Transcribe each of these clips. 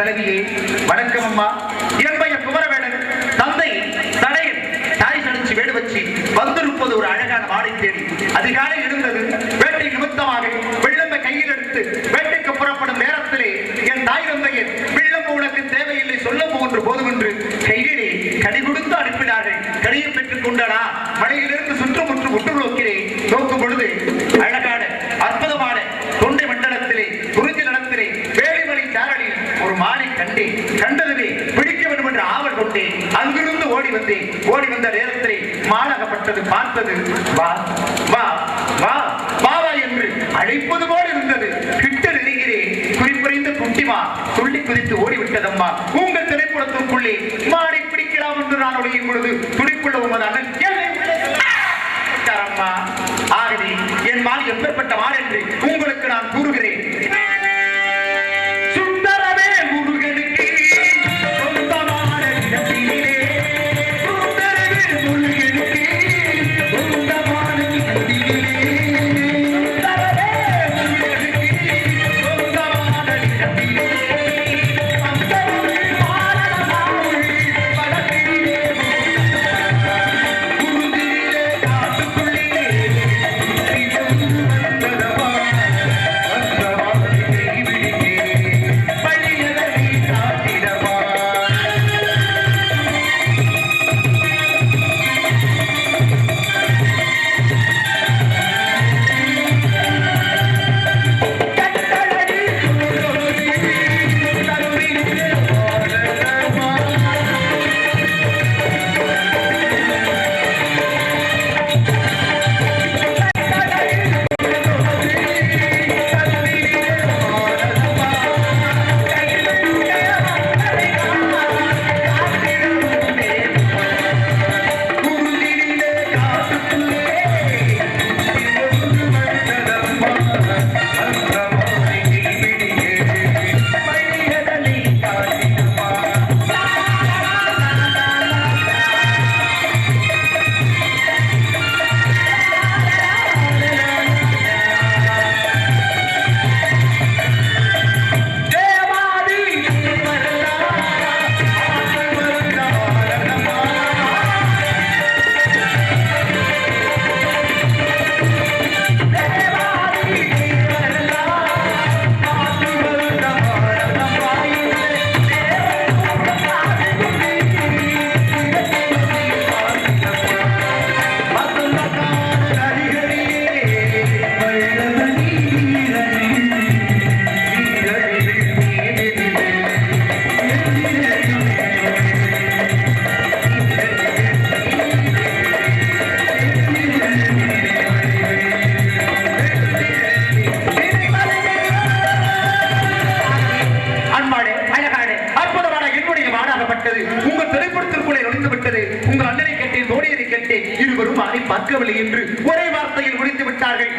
தலைவியே வணக்கம் அம்மா. என் பையன் குமரவேலன் தந்தை தடையன் தாய் சடிச்சு வேடு வச்சு வந்திருப்பது ஒரு அழகான மாடை தேடி. அதிகாலை எழுந்தது வேட்டை நிமித்தமாக வெள்ளம்பை கையில் எடுத்து வேட்டைக்கு புறப்படும் நேரத்திலே என் தாய் தந்தையர் வெள்ளம்பு உனக்கு தேவையில்லை சொல்ல போன்று போதும் என்று கையிலே கடி கொடுத்து அனுப்பினார்கள். கடியை பெற்றுக் கொண்டனா மலையிலிருந்து சுற்றுமுற்றும் உற்று நோக்கிறேன். நோக்கும் பொழுது அழகான அற்புதமான தொண்டை மண்டலத்திலே குறிஞ்சி நடத்திலே வேலிமலை சாரலில் ஒரு மானை கண்டேன். கண்டதுமே பிடிக்க வேண்டும் என்று ஆவல் கொண்டேன். அங்கிருந்து ஓடி வந்தேன். ஓடி வந்த நேரத்திலே மானகப்பட்டது பார்த்தது. வா வா வா பாவா என்று அழைப்பது போல் இருந்தது. கிட்ட நெருகிறேன். குறிப்பறிந்த குட்டிமா துள்ளி குதித்து ஓடிவிட்டதம்மா. உங்கள் திரைப்படத்திற்குள்ளே மானை பிடிக்கலாம் என்று நான் ஒழியும் பொழுது துடிப்புள்ள உமது அண்ணன் அம்மா. ஆகவே என் மான் எப்பேற்பட்ட மான் என்று உங்களுக்கு நான் கூறுகிறேன். சுந்தரமே முருகனுக்கு சொந்தமான இடத்திலே சுந்தரமே முருகனுக்கு சொந்தமான இடத்திலே சுந்தரமே முருகனுக்கு சொந்தமான இடத்திலே சந்தமே மாரணமாவுள் படத்திலே குருதியிலே காட்டுக்குள்ளே உங்கள் திரைப்படத்திற்குள்ளே நுழைந்து விட்டது. உங்கள் அண்ணனை கேட்டேன், தோழியரை கேட்டேன், இருவரும் அதை பார்க்கவில்லை என்று ஒரே வார்த்தையில் முடித்து விட்டார்கள்.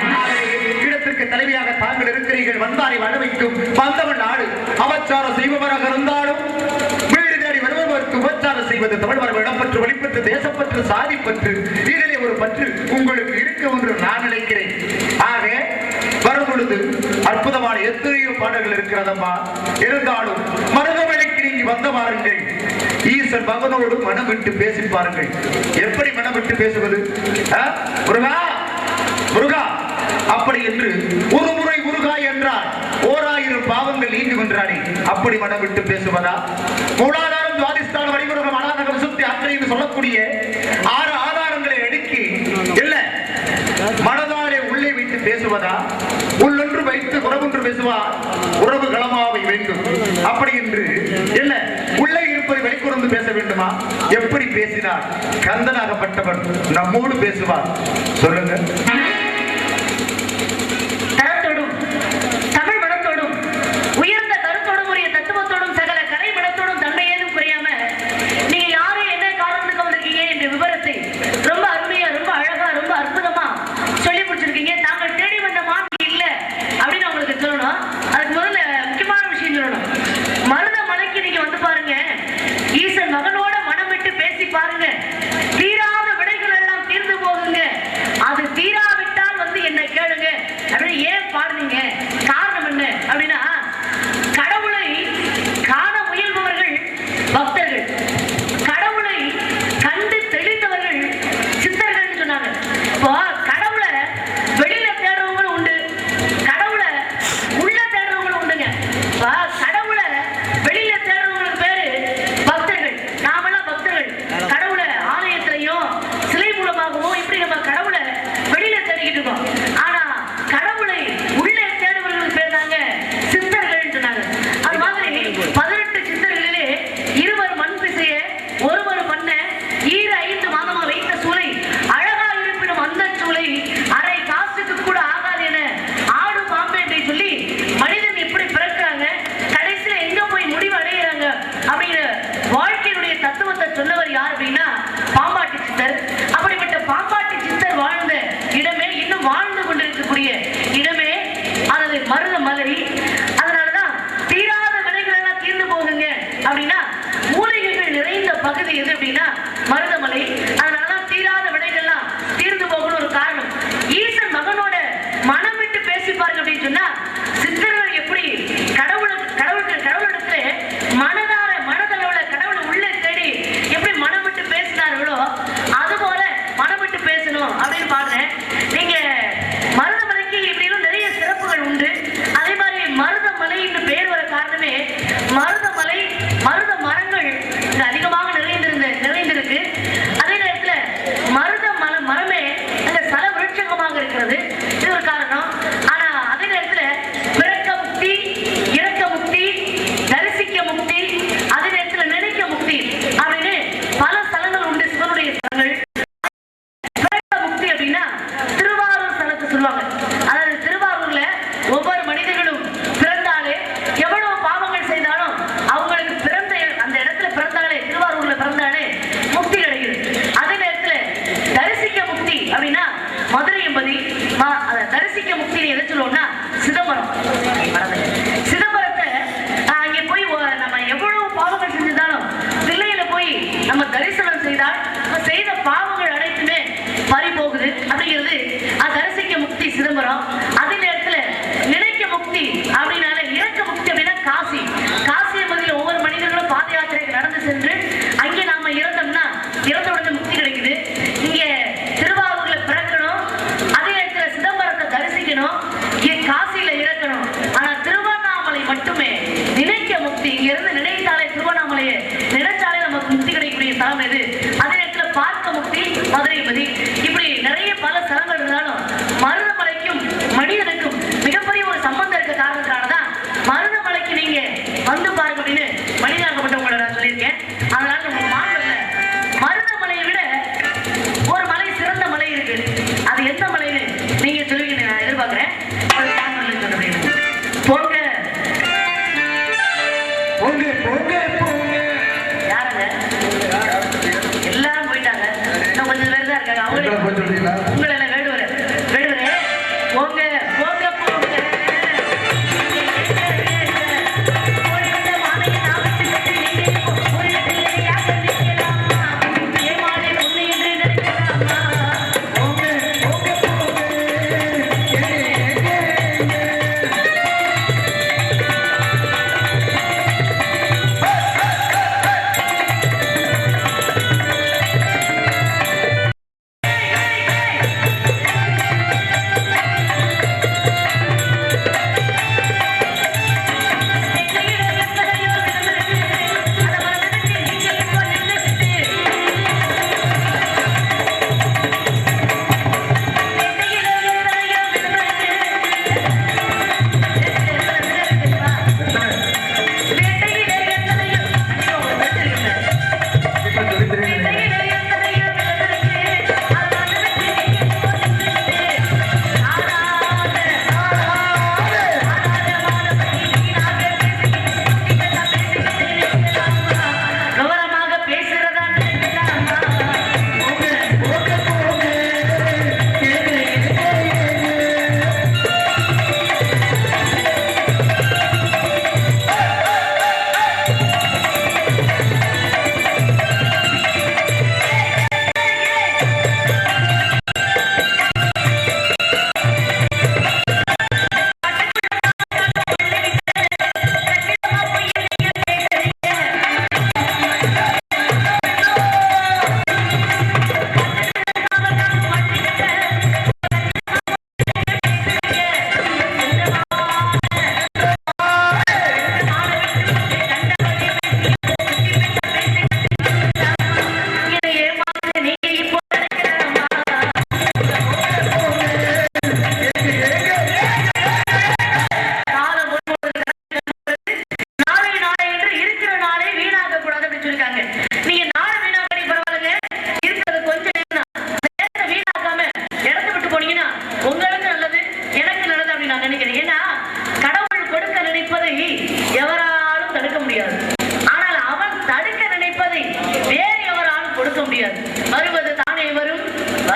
இடத்திற்கு தலைவியாக தாங்கள் இருக்கிறீர்கள். வந்தாரை வர வைக்கும் வந்தவன் நாடு. அவச்சாரம் செய்பவராக இருந்தாலும் வீடு தேடி வருபவருக்கு உபச்சாரம் செய்வது தமிழ் மரபு இடம்பற்று வெளிப்பற்று தேசப்பற்று சாதிப்பற்று இதிலே ஒரு பற்று உங்களுக்கு இருக்க ஒன்று நான் நினைக்கிறேன். ஆக வரும் பொழுது அற்புதமான எத்தனையோ பாடல்கள் இருக்கிறதம்மா. இருந்தாலும் மருதமலைக்கு நீங்க வந்த பாருங்கள். ஈசன் மகனோடு மனம் விட்டு பேசி பாருங்கள். எப்படி மனம் விட்டு பேசுவது? முருகா முருகா அப்படி என்று ஒரு முறை முருகா என்றால் 1000 பாவங்கள் நீங்கும் என்றானே, அப்படி மனம் விட்டு பேசுவதா? மூலாதாரம் துவாதிஸ்தானம் வழிமுருகம் அனாதகம் சுத்தி அக்கறை என்று சொல்லக்கூடிய 6 ஆதாரங்களை அடுக்கி இல்ல மனதாலே உள்ளே வைத்து பேசுவதா? உள்ளொன்று வைத்து உறவொன்று பேசுவார். உறவு களமாவை வேண்டும். அப்படி என்று இல்ல உள்ளே இருப்பதை வெளிக்கொண்டு பேச வேண்டுமா? எப்படி பேசினார் கந்தனாகப்பட்டவன் நம்மோடு பேசுவார்? சொல்லுங்க. பாருங்க, தீராத விடைகள் எல்லாம் தீர்ந்து போகுங்க. அது தீராவிட்டு மலை. அதனாலதான் தீராத வினைகள் எல்லாம் தீர்ந்து போகுங்க அப்படின்னா மூலிகைகள் நிறைந்த பகுதி எது அப்படின்னா மருதமலை. அதனாலதான் தீராத வினைகள்லாம் தீர்ந்து போகணும் ஒரு காரணம். ஈசன் மகனோட மனம் விட்டு பேசிப்பாருங்க அப்படின்னு சொன்னா சித்தர்கள் எப்படி கடவுளிடத்துல மனதளவுல கடவுளை உள்ளே தேடி எப்படி மனம் விட்டு பேசினார்களோ அது போல மனம் விட்டு பேசணும் அப்படின்னு பாடுறேன். நீங்க மருதமலைக்கு இப்படியும் நிறைய சிறப்புகள் உண்டு. அதே மாதிரி மருதமலை என்று பெயர் வர காரணமே மருதமலை மருத மரங்கள் அதிகமாக நிறைந்திருக்கு. அதே நேரத்துல மருத மரமே அந்த சல விருட்சகமாக இருக்கிறது. இது ஒரு காரணம். ஆனா அதே நேரத்துல பிறக்க முக்தி, இறக்க முக்தி, தரிசிக்க முக்தி, அதே நேரத்துல நினைக்க முக்தி அப்படின்னு பல ஸ்தலங்கள் உண்டு. சிவனுடைய ஸ்தலங்கள் முக்தி அப்படின்னா திருவாரூர் ஸ்தலத்தை சொல்லுவாங்க. அதாவது திருவாரூர்ல ஒவ்வொரு மனிதர்களும் பிறந்தாலே எவ்வளவு பாவங்கள் செய்தாலும் அவங்களுக்கு பிறந்த அந்த இடத்துல பிறந்தாலே திருவாரூர்ல பிறந்தாலே முக்தி கிடைக்குது. அதே நேரத்துல தரிசிக்க முக்தி அப்படின்னா மதுரை எம்பதி தரிசிக்க முக்தி எதை சொல்லுவோம்னா சிதம்பரம். சிதம்பரத்தை அங்கே போய் நம்ம எவ்வளவு பாவங்கள் செஞ்சிருந்தாலும் பிள்ளையில போய் நம்ம தரிசனம் செய்தால் செய்த பாவங்கள் அனைத்துமே பறி போகுது அப்படிங்கிறது தரிசிக்க முக்தி சிதம்பரம். அதே நேரத்துல நினைக்க முக்தி அப்படின்னால இறக்க முக்தி அப்படின்னா காசி. காசி என்பதில் ஒவ்வொரு மனிதர்களும் பாத யாத்திரைக்கு நடந்து சென்று அங்கே நாம இறந்தோம்னா இறந்த உடனே முக்தி கிடைக்குது. இங்க திருவாரூர்ல பிறக்கணும், அதே நேரத்துல சிதம்பரத்தை தரிசிக்கணும், காசியில இறக்கணும். ஆனா திருவண்ணாமலை மட்டுமே நினைக்க முக்தி. இங்க இருந்து நினைத்தாலே திருவண்ணாமலையை நினைச்சாலே நமக்கு முக்தி கிடைக்கக்கூடிய ஸ்தலம் எது? அதே நேரத்துல பார்க்க முக்தி மதுரை மதி. இப்படி நிறைய பல ஸ்தலங்கள் இருந்தாலும் மருதமலைக்கும் மனிதனுக்கும் மிகப்பெரிய ஒரு சம்பந்தம் இருக்க காரணத்தினாலதான் மருதமலைக்கு நீங்க வந்து பாருங்க அப்படின்னு மனிதனாகப்பட்டவங்களை நான் சொல்லியிருக்கேன். அதனால உங்க மாற்றல மருதமலையை விட ஒரு மலை சிறந்த மலை இருக்கு. அது எந்த மலைன்னு நீங்க சொல்லுவீங்க நான் எதிர்பார்க்கிறேன். போங்க போங்க போங்க போங்க. யாருங்க? எல்லாரும் போயிட்டாங்க. இன்னும் கொஞ்சம் பேர் தான் இருக்காங்க. அவங்களே உங்களை எல்லாம் வேடுவரே போங்க போங்க போங்க.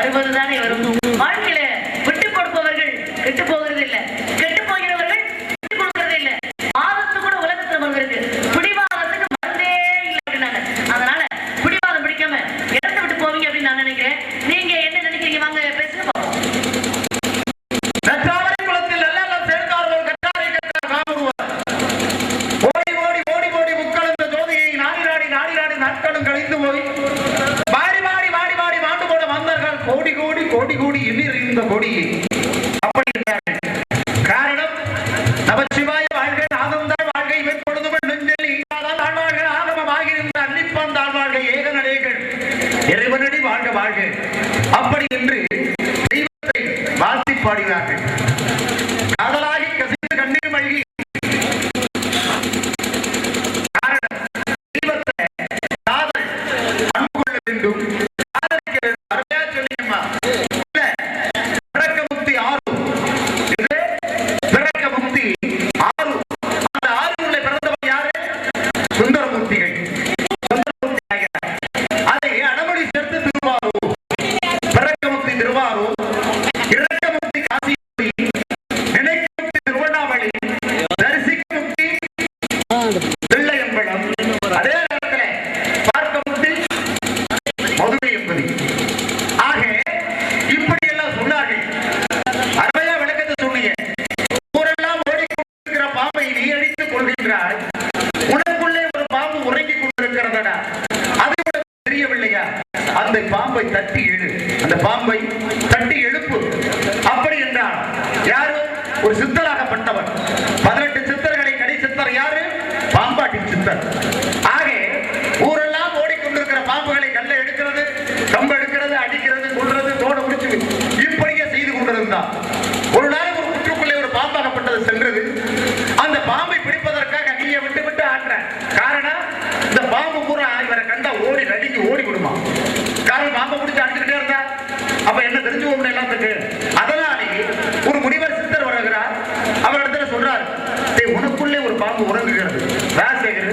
வருவதுதானே வரும். வாழ்க்கையில விட்டு கொடுப்பவர்கள் கெட்டு போகிறது இல்லை, கெட்டு போகிறவர்கள் விட்டு என்றால் உனக்குள்ளே ஒரு பாம்பு உறங்கிக் கொண்டிருக்கிறதடா, அது உனக்கு தெரியவில்லையா? அந்த பாம்பை தட்டி எழு, அந்த பாம்பை தட்டி எழுப்பு. அப்படி என்றால் யாரு? ஒரு சித்தராகப்பட்டவர். 18 சித்தர்களை கடை சித்தர் யாரு? பாம்பாட்டி சித்தர். ஆக ஊரெல்லாம் ஓடிக்கொண்டிருக்கிற பாம்புகளை கல்ல எடுக்கிறது, கம்பு எடுக்கிறது, அடிக்கிறது, கொள்றது, தோட முடிச்சு இப்படியே செய்து கொண்டிருந்தார். ஒரு நாள் ஒரு புற்றுக்குள்ளே ஒரு பாம்பாகப்பட்டது சென்றது. அந்த பாம்பை பிடிப்பதற்காக அங்கேயே விட்டு விட்டு ஆடுற காரணம், இந்த பாம்பு பூரா இவரை கண்டா ஓடி நடிக்கு ஓடி விடுமா. காரணம் பாம்பை பிடிச்சு அடிச்சுக்கிட்டே இருந்தா அப்ப என்ன தெரிஞ்சுவோம் எல்லாத்துக்கு. அதனாலே ஒரு முனிவர் சித்தர் வருகிறார். அவரிடத்துல சொல்றார், உனக்குள்ளே ஒரு பாம்பு உறங்குகிறது, ராசேகர்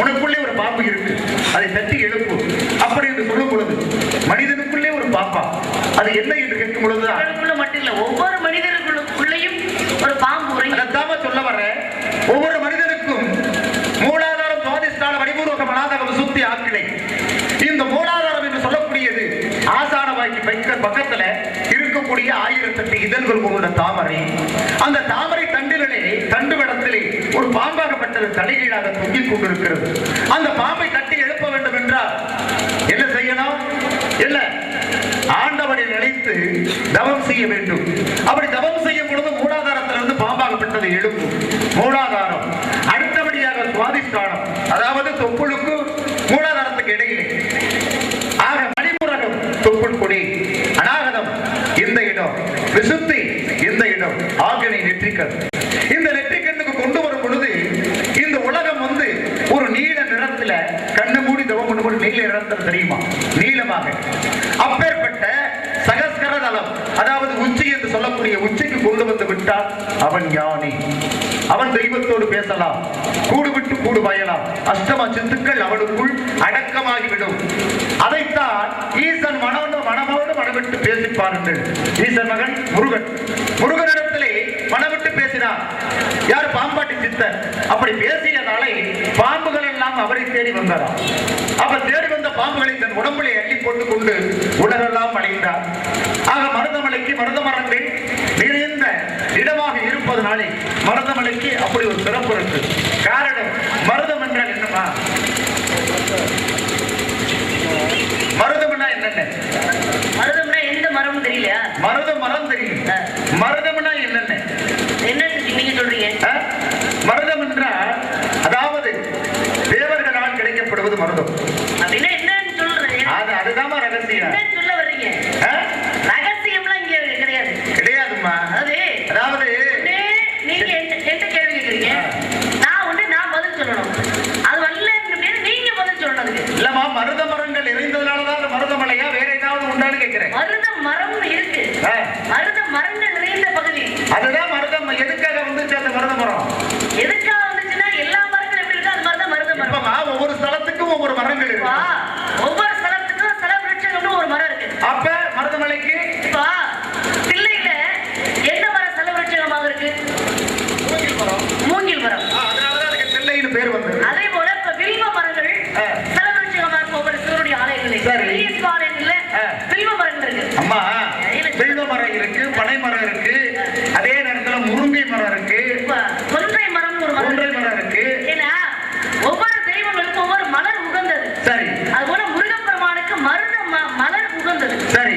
உனக்குள்ளே ஒரு பாம்பு இருக்கு, அதை தட்டி எழுப்பு. அப்படி என்று சொல்லும் பொழுது மனிதனுக்குள்ளே ஒரு பாம்பா, அது என்ன என்று கேட்கும் பொழுது மட்டும் இல்ல, ஒவ்வொரு மனிதர்களுக்குள்ளேயும் ஒரு பாம்பு உறங்கி. அதைத்தாம சொல்ல வர, ஒவ்வொரு மனிதனுக்கும் மூலாதாரம், சுவாதிஷ்டான, வடிபூர்வக, மனாதகம், சுத்தி, ஆக்கிளை. இந்த மூலாதாரம் என்று சொல்லக்கூடியது ஆசான வாய்க்கு பக்கத்துல இருக்கக்கூடிய 1008 இதழ்கள் கொண்ட தாமரை. அந்த தாமரை தண்டுகளே தண்டுவடத்திலே ஒரு பாம்பாகப்பட்டது தலைகீழாக தொங்கிக் கொண்டிருக்கிறது. அந்த பாம்பை தட்டி எழுப்ப வேண்டும் என்றால் என்ன செய்யணும்? இல்ல, ஆண்டவனை நினைத்து தவம் செய்ய வேண்டும். அப்படி தவம் செய்யும் பொழுது மூலாதாரத்திலிருந்து பாம்பாகப்பட்டது எழுப்பும். மூலாதாரம், அடுத்தபடியாக சுவாதிஷ்டானம், அதாவது தொப்புளுக்கு மூலாதாரத்துக்கு இடையிலே. ஆக மணிபுரகம் தொப்புள் கொடி, அநாகதம் இந்த இடம், விசுத்தி இந்த இடம், ஆகினை நெற்றிக்கண். இந்த நெற்றிக்கண்ணுக்கு கொண்டு வரும் பொழுது இந்த உலகம் வந்து ஒரு நீல நிறத்துல கண்ணு மூடி தவம் பண்ணும்போது நீல நிறத்தில் தெரியுமா? நீளமாக. அப்பேற்பட்ட சகஸ்கரதலம், அதாவது உச்சி என்று சொல்லக்கூடிய உச்சிக்கு கொண்டு வந்து விட்டால் அவன் ஞானி. அவன் தெய்வத்தோடு பேசலாம், கூடு விட்டு கூடு பாயலாம், அஷ்டம சித்துக்கள் அவனுக்குள் அடக்கமாகிவிடும். அதைத்தான் ஈசன் மனமோடு மனவிட்டு பேசிப்பாருங்கள். ஈசன் மகன் முருகன், முருகனிடத்திலே மனவிட்டு பேசினார். யார்? பாம்பாட்டி சித்தர். அப்படி பேசியதாலே பாம்புகள் எல்லாம் அவரை தேடி வந்தாராம். அப்ப தேடி வந்த பாம்புகளை தன் உடம்பிலே அள்ளி போட்டுக் கொண்டு உலகெல்லாம் அடைந்தார். ஆக மருதமலைக்கு மருத மரங்கள் நிறைந்த இடமாக இருப்பதனாலே மருதமலைக்கு அப்படி ஒரு சிறப்பு இருக்கு. காரணம், மருதம் என்றால் என்னமா? மருதம்னா என்னென்ன? மருதம்னா எந்த மரம் தெரியலையா? மருத மரம் தெரியும். மருதம்னா என்னென்ன? என்ன நீங்க சொல்றீங்க? மருதம் என்றால் அதாவது தேவர்களால் கிடைக்கப்படுவது மருதம். அப்படின்னா என்னன்னு சொல்றேன். அதுதான் ரகசியம். என்ன சொல்ல வர்றீங்க? ரகசியம்லாம் இங்க கிடையாது. கிடையாதுமா. அதாவது நீங்க என்ன கேள்வி கேக்குறீங்க? நான் பதில் சொல்லணும். அது வரல நீங்க பதில் சொல்லணும். இல்லமா, மருத மரங்கள் நிறைந்ததுனாலதான் அது மருதமலையா வேற ஏதாவது உண்டான்னு கேட்கிறேன். மருத மரம் இருக்கு. மருத மரங்கள் நிறைந்த பகுதி. அதுதான் மருதம். எதுக்காக வந்துச்சு அந்த மருத மரம்? எதுக்காக வந்துச்சுன்னா எல்லா மரங்களும் எப்படி இருக்கோ அது மாதிரிதான் மருத மரம். ஒவ்வொரு ஸ்தலத்துக்கும் ஒவ்வொரு மரங்கள் இருக்கு. ஒவ்வொரு ஸ்தலத்துக்கும் சில விருட்சங்களும் ஒரு மரம் இருக்கு. அப்ப மருதமலைக்கு இப்ப தில்லையில என்ன மரம் சில விருட்சமாக இருக்கு? மூங்கில் மரம். அதனாலதான் அதுக்கு தில்லைன்னு பேர் வந்தது. அதே போல இப்ப வில்வ மரங்கள் சில விருட்சமாக இருக்கும். ஒவ்வொரு சிவனுடைய ஆலயங்களில் வில்வ மரங்கள் இருக்கு. அம்மா, வில்வ மரம் இருக்கு, பனை மரம் இருக்கு, அதே நேரத்துல முருங்கை மரம் இருக்கு, கொன்றை மரம் ஒரு மரம் இருக்கு. ஏன்னா ஒவ்வொரு தெய்வங்களுக்கும் ஒவ்வொரு மலர் உகந்தது. சரி. அதுபோல முருகப்பெருமானுக்கு மலர் உகந்தது. சரி.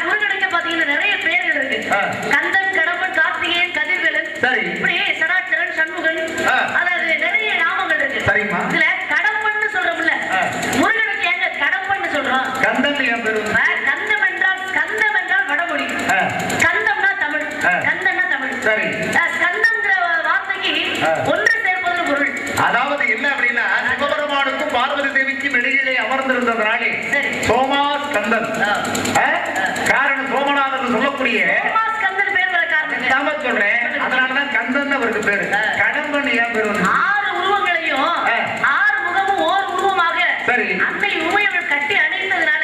முருகனுக்கு பாத்தீங்கன்னா நிறைய பேர்கள் இருக்கு. கந்தன், கடம்பன், கார்த்திகேயன், கதிர்வேலன், சரி, இப்படி சடாச்சரன், சண்முகன், அதாவது நிறைய நாமங்கள் இருக்கு. சரிம்மா. இதுல கடம்பன்னு சொல்றோம்ல, முருகனுக்கு எங்க கடம்பன்னு சொல்றோம்? கந்தன் என் பேரு. கந்தம் என்றால் வடமொழி, கந்தம்னா தமிழ், கந்தன்னா தமிழ். சரி. ஸ்கந்தம்ங்கிற வார்த்தைக்கு ஒன்று சேர்ப்பது பொருள். அதாவது என்ன அப்படின்னா, சிவபெருமானுக்கும் பார்வதி தேவிக்கும் இடையிலே அமர்ந்திருந்ததனாலே சோமா ஸ்கந்தன். காரணம் சோமநாதன் சொல்லக்கூடிய ஸ்கந்தன் பேர் வர காரணம் சொல்றேன். அதனாலதான் கந்தன் அவருக்கு பேரு. கடம்பன் ஏன் பேரு? 6 உருவங்களையும் 6 முகமும் ஓர் உருவமாக அன்னை உமையவள் கட்டி அணைத்ததுனால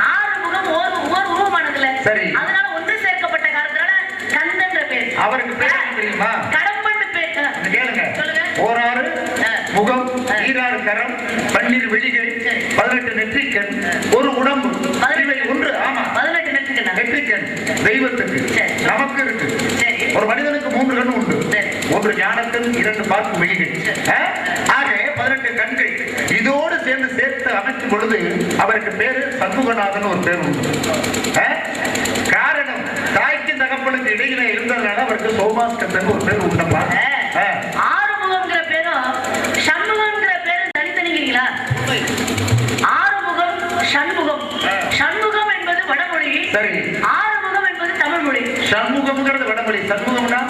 6 முகம் ஓர் உருவமானதுல. சரி. அதனால ஒன்று சேர்க்கப்பட்ட காரணத்தினால கந்தன்ற பேர். அவருக்கு பேர் தெரியுமா? கடம்பன் பேர். கேளுங்க. சொல்லுங்க. ஓராறு முகம், ஈராறு கரம், 12 விழிகள், 18 நெற்றிக்கண், ஒரு உடம்பு. ஒன்று. ஆமா, 18 நெற்றிக்கண் தெய்வத்துக்கு நமக்கு இருக்கு. ஒரு மனிதனுக்கு 3 கண் உண்டு. 1 ஞானத்தில் 2 பார்க்கும் விழிகள். ஆக 18 கண்கள் இதோடு சேர்த்து அமைக்கும் பொழுது அவருக்கு பேரு சண்முகநாதன் ஒரு பேர் உண்டு. காரணம் தாய்க்கு தகப்பனுக்கு இடையில இருந்ததுனால அவருக்கு சோமாஸ்கந்தன் ஒரு பேர் உண்டப்பா. ஆறுமுகம்ங்கிற பேரும் சண்முகம்ங்கிற பேரும் தனித்தனிங்களா? ஆறுமுகம் சண்முகம். சண்முகம் என்பது வடமொழி, சரி. ஆறுமுகம் என்பது தமிழ் மொழி. சண்முகம்ங்கிறது வடமொழி. சண்முகம்னா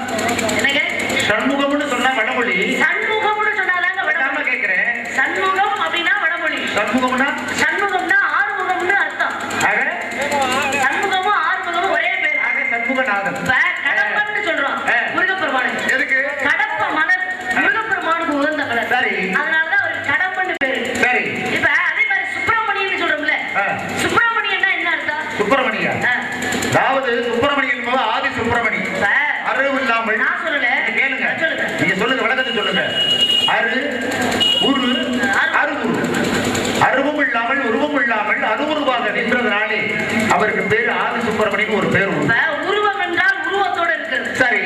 என்னங்க? சண்முகம்னு சொன்னா வடமொழி. சண்முகம்னு சொன்னாதாங்க வடமொழி. கேக்குறேன். சண்முகம் அப்படின்னா வடமொழி. சண்முகம்னா சண்முகம்னா ஆறுமுகம்னு அர்த்தம். ஆக சண்முகமும் ஆறுமுகமும் ஒரே பேர். ஆக சண்முகநாதன். கடப்பன்னு சொல்றோம் முருகப்பெருமானுக்கு. எதுக்கு? கடப்ப மலர் முருகப்பெருமானுக்கு உகந்த மலர். சரி. அதனாலதான் அவருக்கு கடப்பன்னு பேரு. சரி. இப்ப அதே மாதிரி சுப்பிரமணியன் சொல்றோம்ல, சுப்பிரமணியன்னா என்ன அர்த்தம்? சுப்பிரமணியா, அதாவது சுப்பிரமணியன் என்பது ஆதி சுப்பிரமணி. அறிவு இல்லாமல் நான் சொல்லல, கேளுங்க, சொல்லுங்க, நீங்க சொல்லுங்க, விளக்கத்தை சொல்லுங்க. அரு உரு அருவுரு, அருவும் இல்லாமல் உருவம் இல்லாமல் அருவுருவாக நின்றதுனாலே அவருக்கு பேரு ஆதி சுப்பிரமணியன் ஒரு பேர் உண்டு. உருவம் என்றால் உருவத்தோட இருக்கிறது. சரி.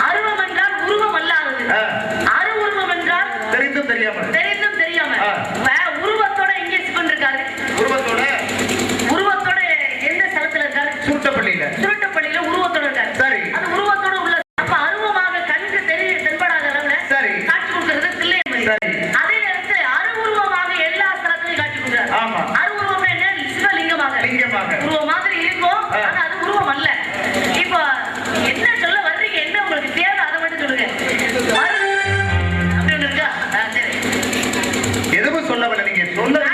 அருவம் என்றால் உருவம் அல்லாதது. அருவுருவம் என்றால் தெரிந்தும் தெரியாமல். தெரிந்தும் தெரியாம. உருவத்தோட எங்கே சிவன் இருக்காரு? உருவத்தோட எந்த ஸ்தலத்துல இருக்காரு? சுருட்டப்பள்ளியில. சுருட்டப்பள்ளியில உருவத்தோட இருக்காரு. சரி. அது உருவத்தோட உள்ள. அப்ப அருவமாக கண்ணுக்கு தென்படாத அளவுல சரி காட்சி கொடுக்கிறது தில்லையம்பதி. சரி. அதே நேரத்தில் அருவுருவமாக எல்லா ஸ்தலத்திலையும் காட்சி கொடுக்கிறார். ஆமா. அருவுருவம் என்ன? சிவலிங்கமாக. லிங்கமாக. உருவம் மாதிரி இருக்கும், ஆனா அது உருவம் அல்ல. இப்போ என்ன சொல்ல வர்றீங்க? என்ன உங்களுக்கு தேவை அதை மட்டும் சொல்லுங்க. அப்படி ஒண்ணு இருக்கா? சரி. எதுவும் சொல்லவில்லை, நீங்க சொல்ல.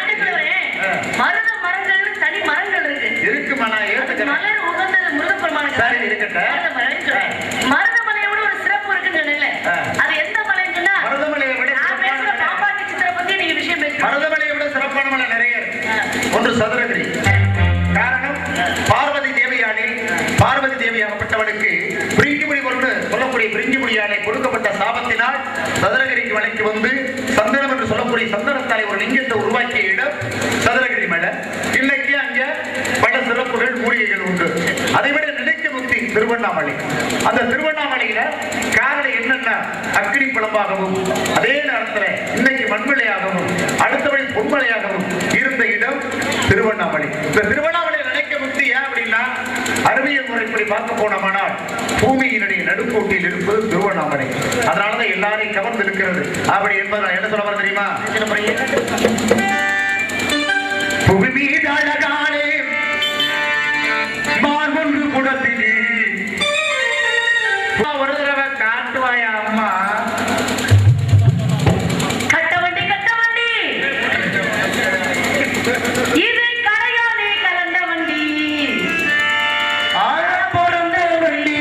மருத மரங்கள் தனி மரங்கள் இருக்கு. இருக்குமா? நான் ஏத்துக்கிறேன். மலர் உகந்தது முருகப்பெருமானுக்கு. சரி, இருக்கட்டும். மருதமலையோட ஒரு சிறப்பு இருக்குன்னு சொன்னீங்களே, அது எந்த மலைன்னு சொன்னா? மருதமலையை விட நான் பேசுற பாப்பாட்டி சித்திரை பத்தி நீங்க விஷயம் பேசுறீங்க. மருதமலையை விட சிறப்பான மலை நிறைய இருக்கு. ஒன்று சதுரகிரி. காரணம் பார்வதி தேவியானே, பார்வதி தேவியாகப்பட்டவனுக்கு பிரிங்கிமுடி ஒன்று சொல்லக்கூடிய பிரிங்கிமுடி யானை கொடுக்கப்பட்ட சாபத்தினால் சதுரகிரிக்கு மலைக்கு வந்து சந்தனம் என்று சொல்லக்கூடிய சந்தனத்தாலே ஒரு லிங்கத்தை உருவாக்கிய இடம் சதுரகிரி மலை. இன்னைக்கு அங்க பல சிறப்புகள் மூலிகைகள் உண்டு. அதைவிட நிலைக்க முக்தி திருவண்ணாமலை. அந்த திருவண்ணாமலையில காரணம் என்னன்னா அக்னி குழம்பாகவும் அதே நேரத்தில் இன்னைக்கு மண்மலையாகவும் அடுத்தவழி பொன்மலையாகவும் இருந்த இடம் திருவண்ணாமலை. இந்த திருவண்ணாமலை நிலைக்க முக்தி ஏன் அப்படின்னா அறிவியல் முறைப்படி பார்க்க போனோமானால் பூமியினுடைய நடுக்கோட்டில் இருப்பது திருவண்ணாமலை. அதனாலதான் எல்லாரையும் கவர்ந்து இருக்கிறது. அப்படி என்பது நான் என்ன சொல்ல வர தெரியுமா? புவி மீது அழகானே மார்பொன்று குடத்திலே ஒரு தடவை காட்டுவாயா அம்மா? கட்ட வண்டி கட்ட வண்டி, இது கரையானே கலந்த வண்டி, ஆழ பொருந்த வண்டி,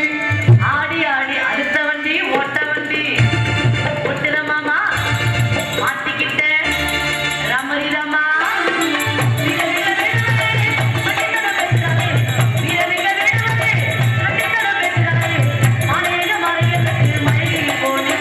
ஆடி ஆடி அடுத்த வண்டி ஓட்ட வண்டி, ஒட்டுற மாமா மாட்டிக்கிட்ட ரமரிதமா வீரமிக வேண்டுவதே, மணித்தர பேசுகிறதே, மாலையக மலைய கட்டு மழையில் போட்டு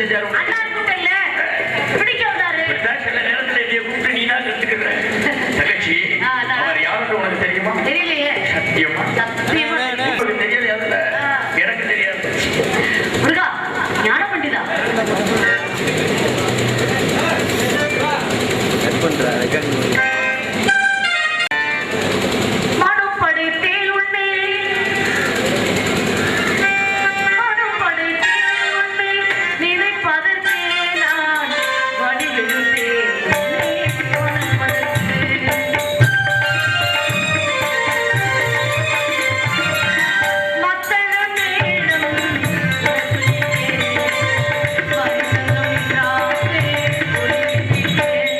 செஞ்சாரு அண்ணா கூட்டம் இல்ல பிடிக்க வந்தாரு. இப்படித்தான் சில நேரத்துல என்னைய கூப்பிட்டு நீ தான் கத்துக்கிற தங்கச்சி. அதான். அவர் யாருன்னு உனக்கு தெரியுமா? தெரியலையே. சத்தியமா சத்தியமா உங்களுக்கு தெரியாது. எனக்கு தெரியாது. முருகா ஞான பண்டிதா. மனம் படைத்தேன் உன்னை, மனம் படைத்தேன் உன்னை, நினைப்பதற்கே நான் வடிவெடுத்தேன் உன்னை மணப்பதற்கு. மத்தளம் மேளம் வரிசனம் என்றாலே ஒலிக்கிறேன்.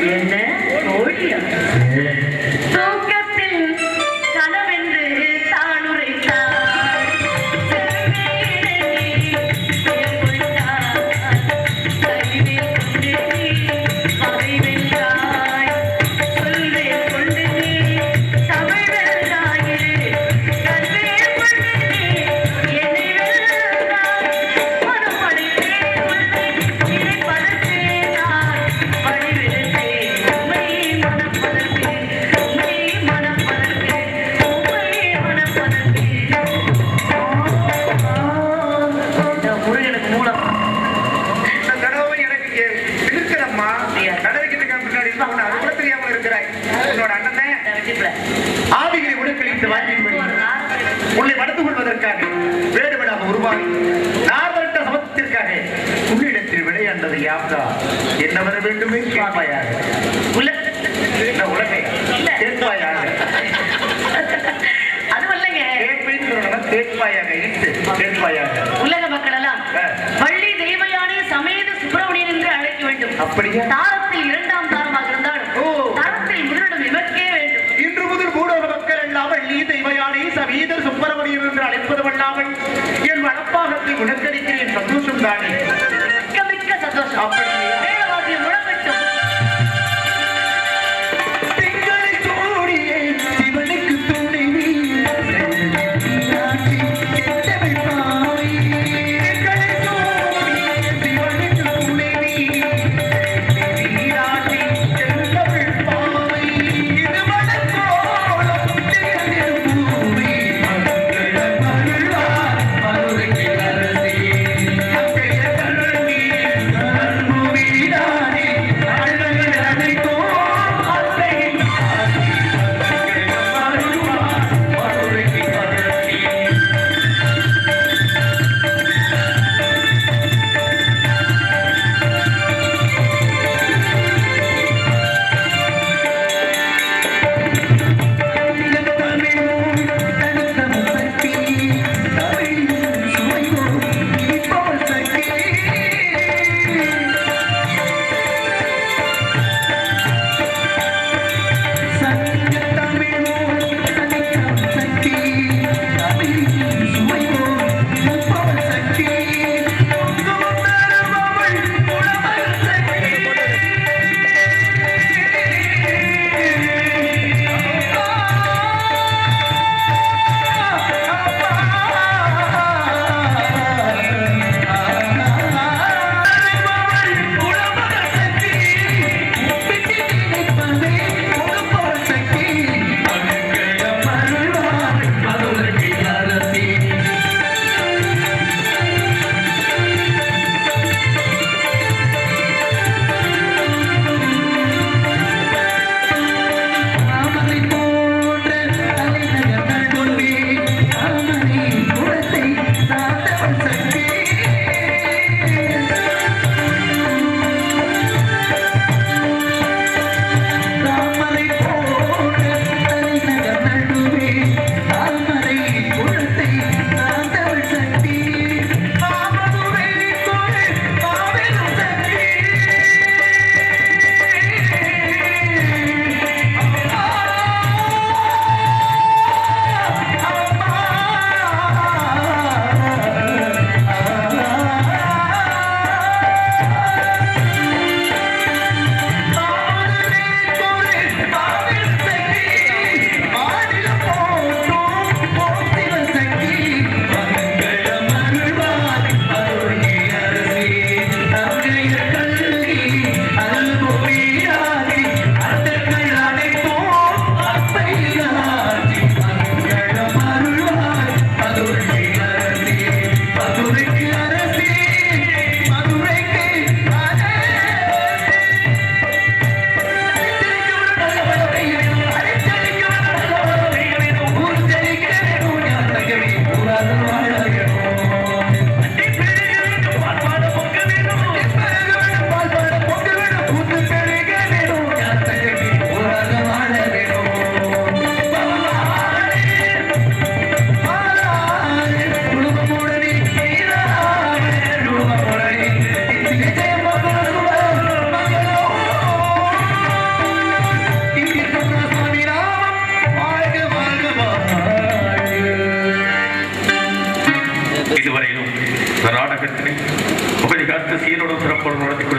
என்ன ஓடியா? தூக்கத்தில் கனவென்று தான் உரைத்தார். செவ்வேயிரண்டி பெயர் கொண்டார். கைவேல் கொண்டு நீ பகை வென்றாய். சொல்வேல் கொண்டு நீ தமிழ் வென்றாயே. கல்வேல் கொண்டு நீ என்னை வென்றாய். மனம் படைத்தேன் உன்னை, நினைப்பதற்கே நான் வடிவெடுத்தேன் உம்மை மணப்பதற்கு. உம்மை மணப்பதற்கு, உம்மை மணப்பதற்கு. இந்த முருகனுக்கு மூலம் இந்த கனவை எனக்கு இருக்கிறம்மா. கடவுளுக்கு பின்னாடி உன்னை அது கூட தெரியாமல் இருக்கிறாய். உன்னோட அண்ணன் வெட்டிப்புல ஆதிகளை உடற்கழித்து வாங்கின்படி ஒரு நாள் உன்னை மறந்து கொள்வதற்காக வேடுவிடாக உருவாகி நார்வட்ட சமத்திற்காக உன்னிடத்தில் விளையாண்டது யாப்தா. என்ன வர வேண்டுமே கேட்பாயாக. உள்ள என்ன உலகை இல்ல. கேட்பாயாக. அது இல்லைங்க. கேட்பேன்னு சொல்லணும், கேட்பாயாக இட்டு கேட்பாயாக. உலக மக்கள் எல்லாம் வள்ளி தெய்வயானி சமேத சுப்பிரமணியன் என்று அழைக்க வேண்டும். அப்படியா? தாரத்தில் இரண்டாம் தாரமாக இருந்தாலும் ஓ. தாரத்தில் முதலிடம் இவர்க்கே வேண்டும். இன்று முதல் பூலோக மக்கள் அல்லாமல் நீ தெய்வயானி சமீதர் சுப்பிரமணியன் என்று அழைப்பதுமல்லாமல் என் வனப்பாகத்தை உனக்களிக்கிறேன். சந்தோஷம் தானே? மிக்க மிக்க சந்தோஷம். அப்படியா? மேலவாக்கியம் முழங்கட்டும். திங்களை சூடியே சிவனுக்கு துணைவி நீராட்டி கெட்டவை பாவி. திங்களை சூடியே சிவனுக்கு துணைவி நீராட்டி கெட்டவள் பாவை. இது மனக்கோலம் திகழ்ந்திடும் பூமி. மங்கள மருள்வார் மதுரைக்கு அரசி. மங்கள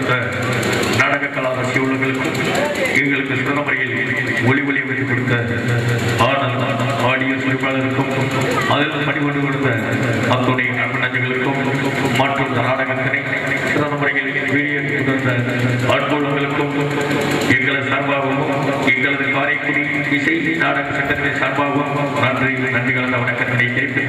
கொடுத்த நாடக கலா ரசிக உள்ளங்களுக்கும் எங்களுக்கு சிறந்த முறையில் ஒளி அமைத்து கொடுத்த ஆடியோ சுழிப்பாளருக்கும் அதில் பணிபுரிந்து கொடுத்த அத்துணை நண்பர்களுக்கும் மற்றும் நாடகத்தினை சிறந்த முறையில் வீடியோ கொடுத்த அன்புள்ளங்களுக்கும் எங்களது சார்பாகவும் எங்களது காரைக்குடி இசை நாடக சங்கத்தின் சார்பாகவும் நன்றி கலந்த வணக்கத்தினை தெரிவித்துக்